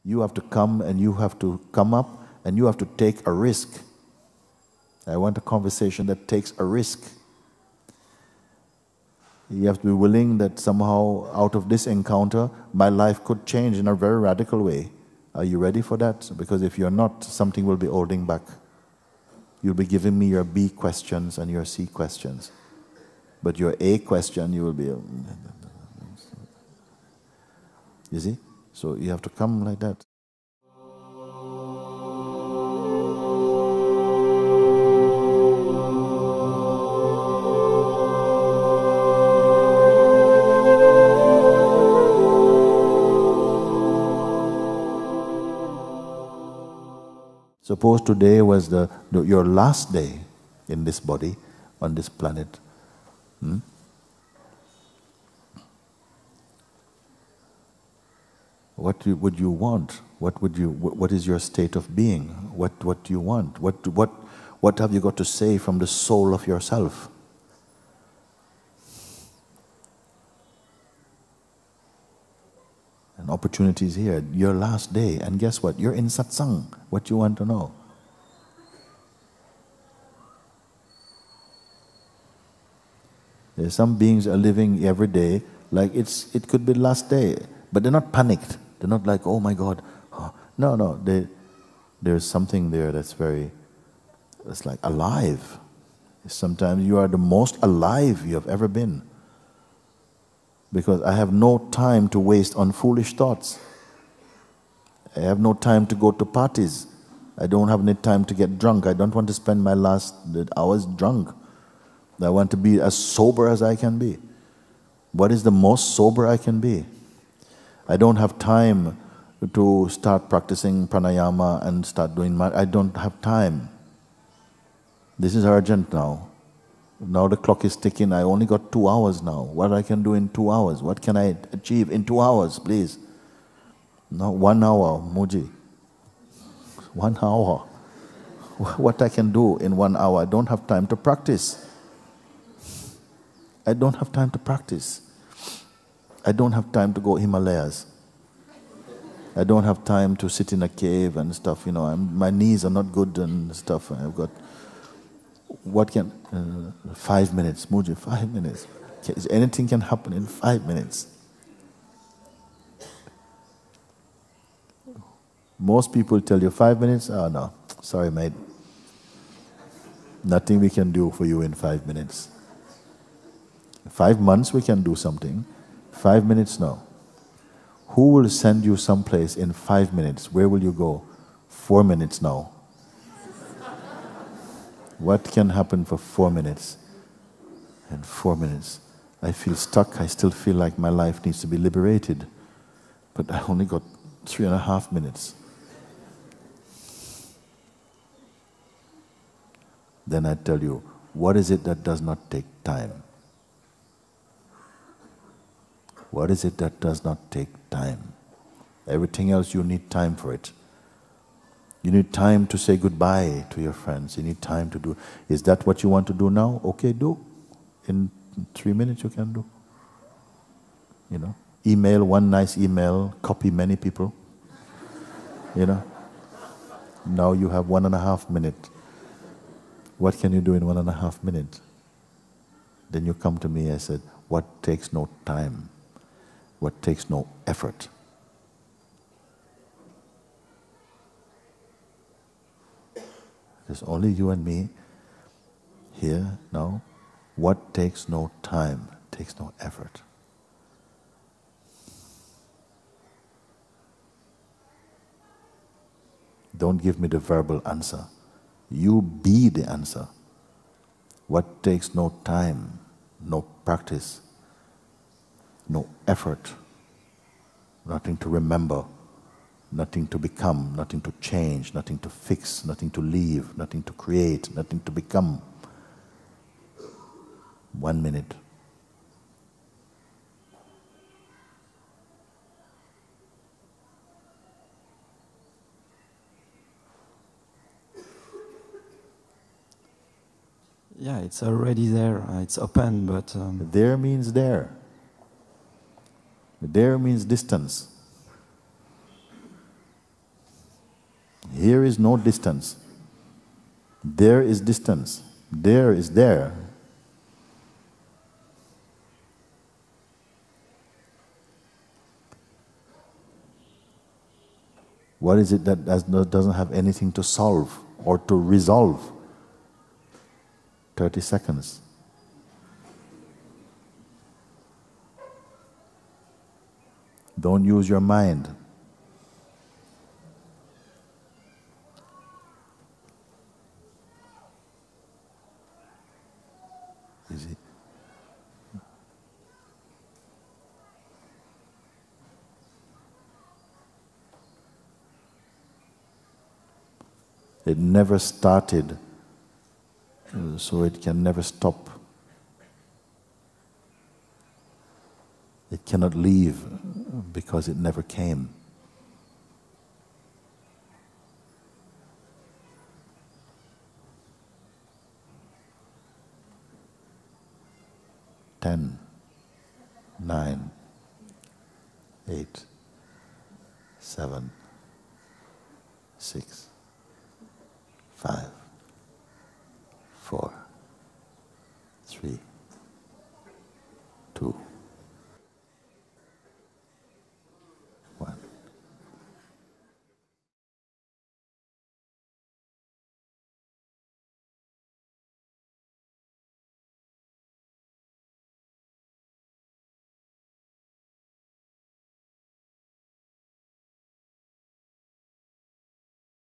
You have to come and you have to come up and you have to take a risk. I want a conversation that takes a risk. You have to be willing that somehow out of this encounter, my life could change in a very radical way. Are you ready for that? Because if you're not, something will be holding back. You'll be giving me your B questions and your C questions. But your A question, you will be... You see? So you have to come like that. Suppose today was your last day in this body, on this planet. What would you want? What is your state of being? What do you want? What have you got to say from the soul of yourself? An opportunity is here, your last day, and guess what? You're in satsang. What you want to know? There's some beings are living every day like it could be the last day, but they're not panicked. They're not like, oh my God. Oh. No, there's something there that's like alive. Sometimes you are the most alive you have ever been. Because I have no time to waste on foolish thoughts. I have no time to go to parties. I don't have any time to get drunk. I don't want to spend my last hours drunk. I want to be as sober as I can be. What is the most sober I can be? I don't have time to start practicing pranayama and start doing I don't have time. This is urgent now. Now the clock is ticking. I only got 2 hours now. What I can do in 2 hours? What can I achieve in 2 hours, please? No, 1 hour, Mooji. 1 hour. What I can do in 1 hour? I don't have time to practice. I don't have time to practice. I don't have time to go Himalayas. I don't have time to sit in a cave and stuff. My knees are not good and stuff. I've got... What can... 5 minutes, Mooji, 5 minutes. Anything can happen in 5 minutes. Most people tell you 5 minutes, oh no, sorry mate. Nothing we can do for you in 5 minutes. 5 months we can do something. 5 minutes, no. Who will send you someplace in 5 minutes? Where will you go? 4 minutes now. What can happen for 4 minutes? In 4 minutes, I feel stuck. I still feel like my life needs to be liberated. But I only got 3.5 minutes. Then I tell you, what is it that does not take time? What is it that does not take time? Everything else you need time for it. You need time to say goodbye to your friends. You need time to do... Is that what you want to do now? Okay, do. In 3 minutes you can do. Email one nice email, copy many people. Now you have 1.5 minutes. What can you do in 1.5 minutes? Then you come to me and said, what takes no time? What takes no effort? There's only you and me here now. What takes no time, takes no effort. Don't give me the verbal answer. You be the answer. What takes no time, no practice, no effort, nothing to remember, nothing to become, nothing to change, nothing to fix, nothing to leave, nothing to create, nothing to become. 1 minute. Yeah, it's already there. It's open, but... There means there. There means distance. Here is no distance. There is distance. There is there. What is it that doesn't have anything to solve or to resolve? 30 seconds. Don't use your mind. Easy. It never started, so it can never stop. It cannot leave because it never came. Ten, 9, 8, 7, 6, 5, 4, 3, 2.